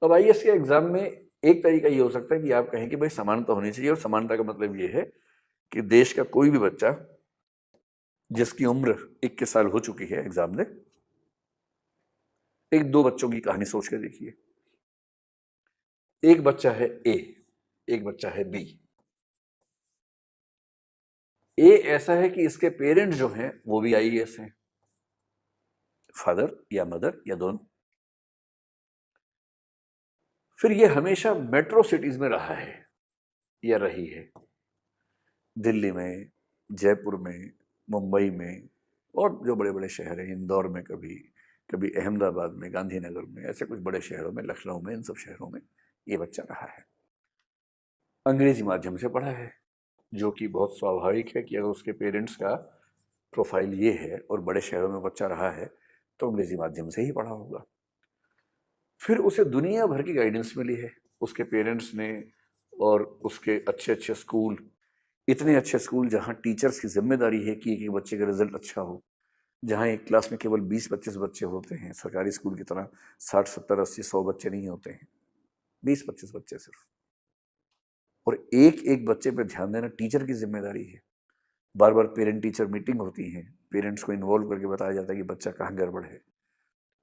अब आईएएस के एग्जाम में एक तरीका ये हो सकता है कि आप कहें कि भाई समानता होनी चाहिए, और समानता का मतलब ये है कि देश का कोई भी बच्चा जिसकी उम्र 21 साल हो चुकी है एग्जाम दे। एक दो बच्चों की कहानी सोच के देखिए। एक बच्चा है ए, एक बच्चा है बी। ए ऐसा है कि इसके पेरेंट्स जो हैं वो भी आईएएस हैं, फादर या मदर या दोनों। फिर ये हमेशा मेट्रो सिटीज में रहा है या रही है, दिल्ली में, जयपुर में, मुंबई में, और जो बड़े बड़े शहर हैं, इंदौर में, कभी कभी अहमदाबाद में, गांधीनगर में, ऐसे कुछ बड़े शहरों में, लखनऊ में, इन सब शहरों में ये बच्चा रहा है। अंग्रेजी माध्यम से पढ़ा है, जो कि बहुत स्वाभाविक है कि अगर उसके पेरेंट्स का प्रोफाइल ये है और बड़े शहरों में बच्चा रहा है तो अंग्रेजी माध्यम से ही पढ़ा होगा। फिर उसे दुनिया भर की गाइडेंस मिली है उसके पेरेंट्स ने, और उसके अच्छे अच्छे स्कूल, इतने अच्छे स्कूल जहाँ टीचर्स की जिम्मेदारी है कि एक एक बच्चे का रिजल्ट अच्छा हो, जहाँ एक क्लास में केवल 20-25 बच्चे होते हैं, सरकारी स्कूल की तरह 60-70-80-100 बच्चे नहीं होते हैं, 20-25 बच्चे सिर्फ, और एक एक बच्चे पर ध्यान देना टीचर की जिम्मेदारी है। बार बार पेरेंट टीचर मीटिंग होती है, पेरेंट्स को इन्वॉल्व करके बताया जाता है कि बच्चा कहाँ गड़बड़ है।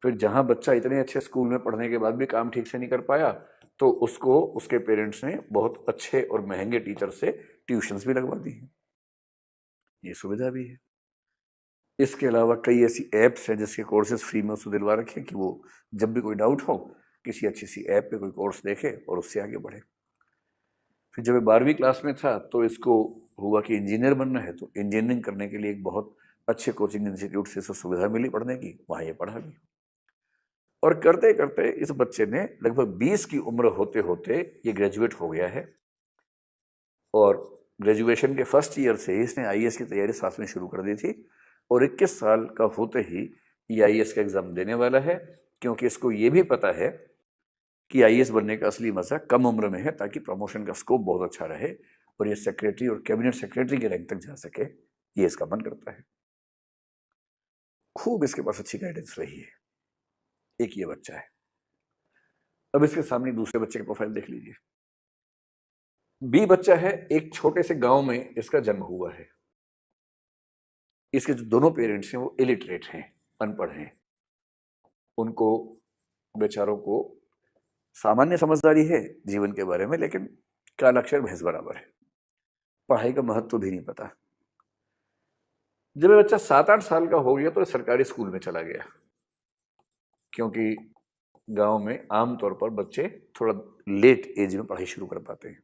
फिर जहाँ बच्चा इतने अच्छे स्कूल में पढ़ने के बाद भी काम ठीक से नहीं कर पाया तो उसको उसके पेरेंट्स ने बहुत अच्छे और महंगे टीचर से ट्यूशन्स भी लगवा दी हैं, ये सुविधा भी है। इसके अलावा कई ऐसी ऐप्स हैं जिसके कोर्सेज फ्री में उसको दिलवा रखे कि वो जब भी कोई डाउट हो किसी अच्छी सी ऐप पे कोई कोर्स देखे और उससे आगे बढ़े। फिर जब 12वीं क्लास में था तो इसको हुआ कि इंजीनियर बनना है, तो इंजीनियरिंग करने के लिए एक बहुत अच्छे कोचिंग इंस्टीट्यूट से सुविधा मिली पढ़ने की, वहाँ ये पढ़ा भी। और करते करते इस बच्चे ने लगभग 20 की उम्र होते होते ये ग्रेजुएट हो गया है, और ग्रेजुएशन के फर्स्ट ईयर से ही इसने आईएएस की तैयारी साथ में शुरू कर दी थी, और 21 साल का होते ही ये आईएएस का एग्जाम देने वाला है, क्योंकि इसको ये भी पता है कि आईएएस बनने का असली मजा कम उम्र में है, ताकि प्रमोशन का स्कोप बहुत अच्छा रहे और ये सेक्रेटरी और कैबिनेट सेक्रेटरी के रैंक तक जा सके, ये इसका मन करता है। खूब इसके पास अच्छी गाइडेंस रही है। एक ये बच्चा है। अब इसके सामने दूसरे बच्चे का प्रोफाइल देख लीजिए। बी बच्चा है, एक छोटे से गांव में इसका जन्म हुआ है। इसके जो दोनों पेरेंट्स हैं वो इलिटरेट हैं, अनपढ़ हैं। उनको बेचारों को सामान्य समझदारी है जीवन के बारे में, लेकिन कालाक्षर भैंस बराबर है, पढ़ाई का महत्व भी नहीं पता। जब ये बच्चा 7-8 साल का हो गया तो सरकारी स्कूल में चला गया, क्योंकि गांव में आमतौर पर बच्चे थोड़ा लेट एज में पढ़ाई शुरू कर पाते हैं,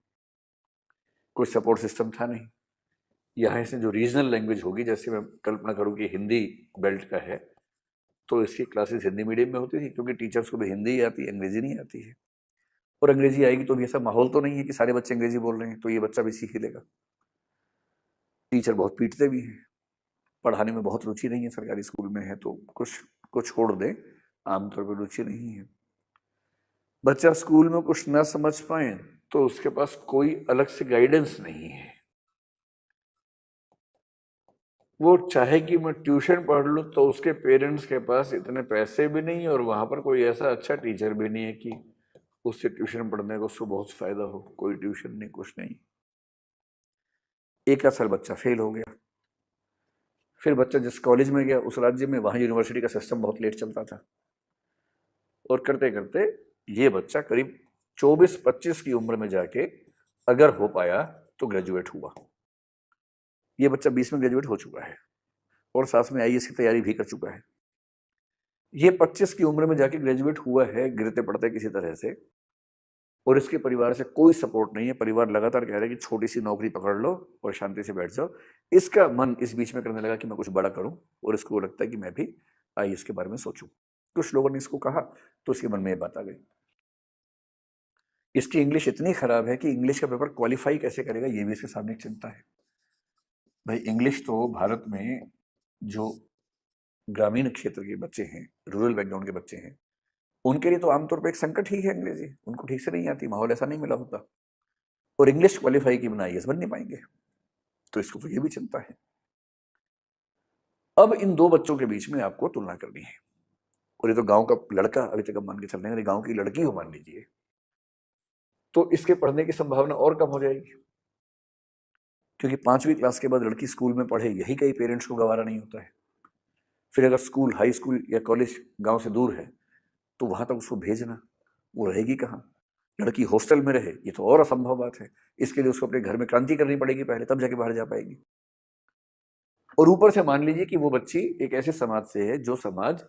कोई सपोर्ट सिस्टम था नहीं। यहाँ से जो रीजनल लैंग्वेज होगी, जैसे मैं कल्पना करूँ कि हिंदी बेल्ट का है तो इसकी क्लासेस हिंदी मीडियम में होती थी, क्योंकि टीचर्स को भी हिंदी ही आती है, अंग्रेजी नहीं आती है। और अंग्रेजी आएगी तो भी ऐसा माहौल तो नहीं है कि सारे बच्चे अंग्रेजी बोल रहे हैं, तो ये बच्चा भी सीख ही लेगा। टीचर बहुत पीटते भी हैं, पढ़ाने में बहुत रुचि नहीं है, सरकारी स्कूल में है तो कुछ कुछ छोड़ दें, आमतौर पर रुचि नहीं है। बच्चा स्कूल में कुछ ना समझ पाए तो उसके पास कोई अलग से गाइडेंस नहीं है। वो चाहे कि मैं ट्यूशन पढ़ लूँ तो उसके पेरेंट्स के पास इतने पैसे भी नहीं, और वहाँ पर कोई ऐसा अच्छा टीचर भी नहीं है कि उससे ट्यूशन पढ़ने को उसको बहुत फायदा हो। कोई ट्यूशन नहीं, कुछ नहीं। एक साल बच्चा फेल हो गया। फिर बच्चा जिस कॉलेज में गया उस राज्य में, वहाँ यूनिवर्सिटी का सिस्टम बहुत लेट चलता था, और करते करते ये बच्चा करीब 24-25 की उम्र में जाके अगर हो पाया तो ग्रेजुएट हुआ। ये बच्चा 20 में ग्रेजुएट हो चुका है और साथ में आईएएस की तैयारी भी कर चुका है। ये 25 की उम्र में जाके ग्रेजुएट हुआ है गिरते पड़ते किसी तरह से, और इसके परिवार से कोई सपोर्ट नहीं है। परिवार लगातार कह रहा है कि छोटी सी नौकरी पकड़ लो और शांति से बैठ जाओ। इसका मन इस बीच में करने लगा कि मैं कुछ बड़ा करूं, और इसको लगता है कि मैं भी आईएएस के बारे में सोचूं। कुछ लोगों ने इसको कहा तो इसके मन में ये बात आ गई। इसकी इंग्लिश इतनी खराब है कि इंग्लिश का पेपर क्वालिफाई कैसे करेगा, ये भी इसके सामने एक चिंता है। भाई इंग्लिश तो भारत में जो ग्रामीण क्षेत्र के बच्चे हैं, रूरल बैकग्राउंड के बच्चे हैं, उनके लिए तो आमतौर पर एक संकट ही है अंग्रेजी। उनको ठीक से नहीं आती, माहौल ऐसा नहीं मिला होता, और इंग्लिश क्वालिफाई की बिना आईएएस बन नहीं पाएंगे। तो इसको तो ये भी चिंता है। अब इन दो बच्चों के बीच में आपको तुलना करनी है, और ये तो गांव का लड़का, अभी तक हम मान के चल रहे हैं गांव की लड़की हो मान लीजिए, तो इसके पढ़ने की संभावना और कम हो जाएगी, क्योंकि 5वीं क्लास के बाद लड़की स्कूल में पढ़े यही कई पेरेंट्स को गवारा नहीं होता है। फिर अगर स्कूल, हाई स्कूल या कॉलेज गांव से दूर है तो वहां तक उसको भेजना, वो रहेगी कहाँ? लड़की हॉस्टल में रहे ये तो और असंभव बात है। इसके लिए उसको अपने घर में क्रांति करनी पड़ेगी पहले, तब जाके बाहर जा पाएगी। और ऊपर से मान लीजिए कि वो बच्ची एक ऐसे समाज से है जो समाज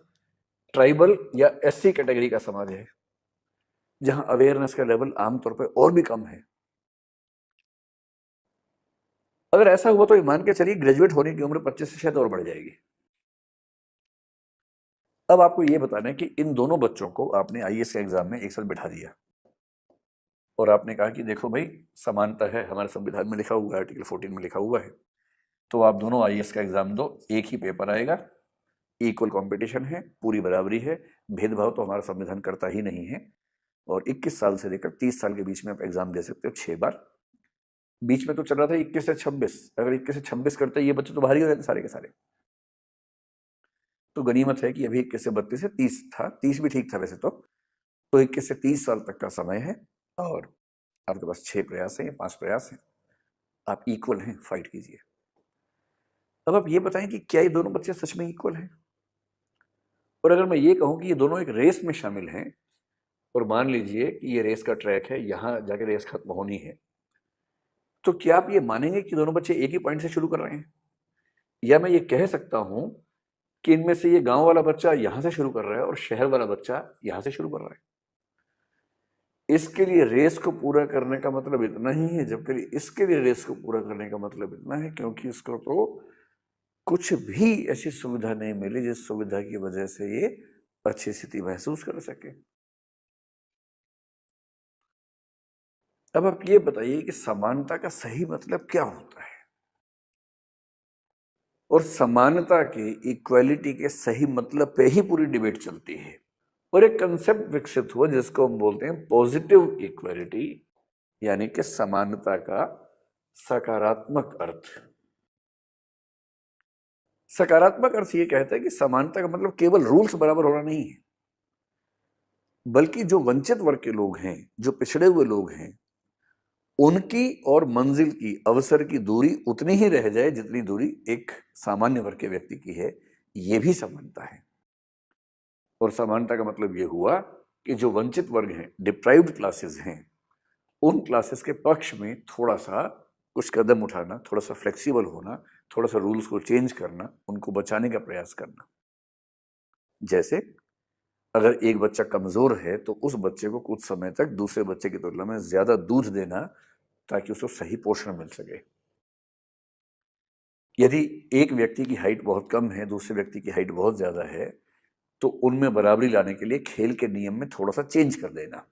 ट्राइबल या एससी कैटेगरी का समाज है, जहां अवेयरनेस का लेवल आमतौर पर और भी कम है। अगर ऐसा हुआ तो मान के चलिए ग्रेजुएट होने की उम्र 25 से शायद और बढ़ जाएगी। अब आपको ये बताना है कि इन दोनों बच्चों को आपने आईएएस के एग्जाम में एक साथ बिठा दिया और आपने कहा कि देखो भाई, समानता है, हमारे संविधान में लिखा हुआ है, आर्टिकल 14 में लिखा हुआ है, तो आप दोनों आईएएस का एग्जाम दो, एक ही पेपर आएगा, इक्वल कंपटीशन है, पूरी बराबरी है, भेदभाव तो हमारा संविधान करता ही नहीं है। और 21 साल से लेकर 30 साल के बीच में आप एग्जाम दे सकते हो 6 बार। बीच में तो चल रहा था 21 से 26, अगर 21 से 26 करते ये बच्चे तो बाहर ही हो जाते सारे के सारे। तो गनीमत है कि अभी 21 से 32 से 30 था, 30 भी ठीक था वैसे तो 21 से 30 साल तक का समय है और आपके पास 6 प्रयास हैं, 5 प्रयास हैं, आप इक्वल हैं, फाइट कीजिए। अब आप ये बताएं कि क्या ये दोनों बच्चे सच में इक्वल हैं? और अगर मैं ये कहूं कि ये दोनों एक रेस में शामिल हैं और मान लीजिए कि ये रेस का ट्रैक है, यहां जाके रेस खत्म होनी है, तो क्या आप ये मानेंगे कि दोनों बच्चे एक ही पॉइंट से शुरू कर रहे हैं? या मैं ये कह सकता हूं कि इनमें से ये गांव वाला बच्चा यहां से शुरू कर रहा है और शहर वाला बच्चा यहां से शुरू कर रहा है? इसके लिए रेस को पूरा करने का मतलब इतना ही है, जबकि इसके लिए रेस को पूरा करने का मतलब इतना है क्योंकि इसको तो कुछ भी ऐसी सुविधा नहीं मिली जिस सुविधा की वजह से ये अच्छी स्थिति महसूस कर सके। अब आप ये बताइए कि समानता का सही मतलब क्या होता है और समानता के, इक्वालिटी के सही मतलब पे ही पूरी डिबेट चलती है। और एक कंसेप्ट विकसित हुआ जिसको हम बोलते हैं पॉजिटिव इक्वालिटी, यानी कि समानता का सकारात्मक अर्थ। सकारात्मक अर्थ ये कहता है कि समानता का मतलब केवल रूल्स बराबर होना नहीं है, बल्कि जो वंचित वर्ग के लोग हैं, जो पिछड़े हुए लोग हैं, उनकी और मंजिल की, अवसर की दूरी उतनी ही रह जाए जितनी दूरी एक सामान्य वर्ग के व्यक्ति की है। ये भी समानता है। और समानता का मतलब ये हुआ कि जो वंचित वर्ग हैं, डिप्राइव्ड क्लासेस हैं, उन क्लासेस के पक्ष में थोड़ा सा कुछ कदम उठाना, थोड़ा सा फ्लेक्सिबल होना, थोड़ा सा रूल्स को चेंज करना, उनको बचाने का प्रयास करना। जैसे अगर एक बच्चा कमजोर है तो उस बच्चे को कुछ समय तक दूसरे बच्चे की तुलना में ज्यादा दूध देना ताकि उसको सही पोषण मिल सके। यदि एक व्यक्ति की हाइट बहुत कम है, दूसरे व्यक्ति की हाइट बहुत ज्यादा है, तो उनमें बराबरी लाने के लिए खेल के नियम में थोड़ा सा चेंज कर देना।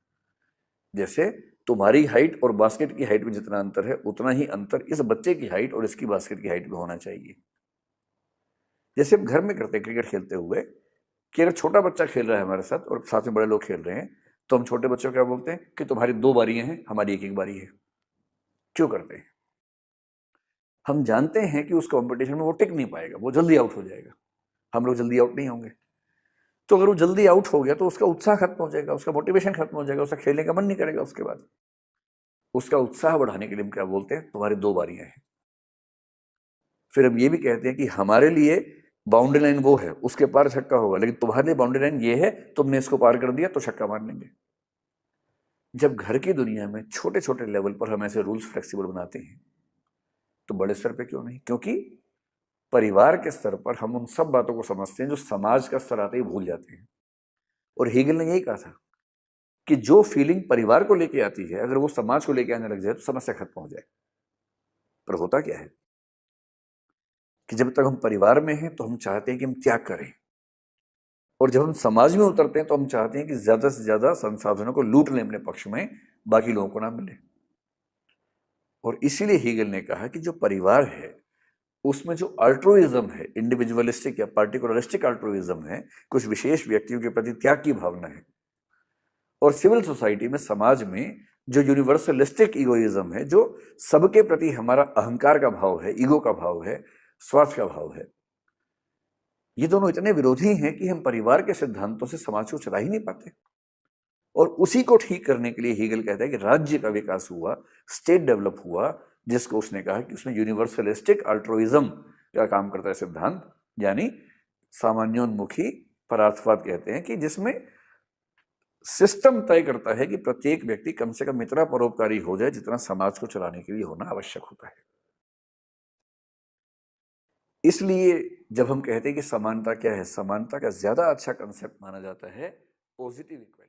जैसे तुम्हारी हाइट और बास्केट की हाइट में जितना अंतर है उतना ही अंतर इस बच्चे की हाइट और इसकी बास्केट की हाइट में होना चाहिए। जैसे हम घर में करते हैं क्रिकेट खेलते हुए कि अगर छोटा बच्चा खेल रहा है हमारे साथ और साथ में बड़े लोग खेल रहे हैं, तो हम छोटे बच्चों को क्या बोलते हैं कि तुम्हारी 2 बारियां हैं, हमारी एक बारी है। क्यों करते हैं? हम जानते हैं कि उस कंपटीशन में वो टिक नहीं पाएगा, वो जल्दी आउट हो जाएगा, हम लोग जल्दी आउट नहीं होंगे। तो अगर वो जल्दी आउट हो गया तो उसका उत्साह खत्म हो जाएगा, उसका मोटिवेशन खत्म हो जाएगा, उसका खेलने का मन नहीं करेगा। उसके बाद उसका उत्साह बढ़ाने के लिए हम क्या बोलते हैं, तुम्हारी 2 बारियां हैं। फिर हम ये भी कहते हैं कि हमारे लिए बाउंड्री लाइन वो है, उसके पार छक्का होगा, लेकिन तुम्हारे लिए बाउंड्री लाइन ये है, तुमने इसको पार कर दिया तो छक्का मार लेंगे। जब घर की दुनिया में छोटे छोटे लेवल पर हम ऐसे रूल्स फ्लेक्सिबल बनाते हैं, तो बड़े स्तर पे क्यों नहीं? क्योंकि परिवार के स्तर पर हम उन सब बातों को समझते हैं जो समाज का स्तर आते ही भूल जाते हैं। और हेगल ने यही कहा था कि जो फीलिंग परिवार को लेके आती है, अगर वो समाज को लेके आने लग जाए तो समस्या खत्म हो जाए। पर होता क्या है कि जब तक हम परिवार में हैं तो हम चाहते हैं कि हम त्याग करें, और जब हम समाज में उतरते हैं तो हम चाहते हैं कि ज्यादा से ज्यादा संसाधनों को लूट लें अपने पक्ष में, बाकी लोगों को ना मिले। और इसीलिए हीगल ने कहा कि जो परिवार है उसमें जो अल्ट्रुइज्म है, इंडिविजुअलिस्टिक या पार्टिकुलरिस्टिक अल्ट्रुइज्म है, कुछ विशेष व्यक्तियों के प्रति त्याग की भावना है। और सिविल सोसाइटी में, समाज में जो यूनिवर्सलिस्टिक इगोइज्म है, जो सबके प्रति हमारा अहंकार का भाव है, ईगो का भाव है, स्वार्थ का भाव है, ये दोनों इतने विरोधी हैं कि हम परिवार के सिद्धांतों से समाज को चला ही नहीं पाते। और उसी को ठीक करने के लिए हीगल कहता है कि राज्य का विकास हुआ, स्टेट डेवलप हुआ, जिसको उसने कहा कि उसमें यूनिवर्सलिस्टिक अल्ट्रुइज्म का काम करता है सिद्धांत, यानी सामान्योन्मुखी परार्थवाद कहते हैं, कि जिसमें सिस्टम तय करता है कि प्रत्येक व्यक्ति कम से कम इतना परोपकारी हो जाए जितना समाज को चलाने के लिए होना आवश्यक होता है। इसलिए जब हम कहते हैं कि समानता क्या है, समानता का ज्यादा अच्छा कंसेप्ट माना जाता है पॉजिटिव इक्वालिटी।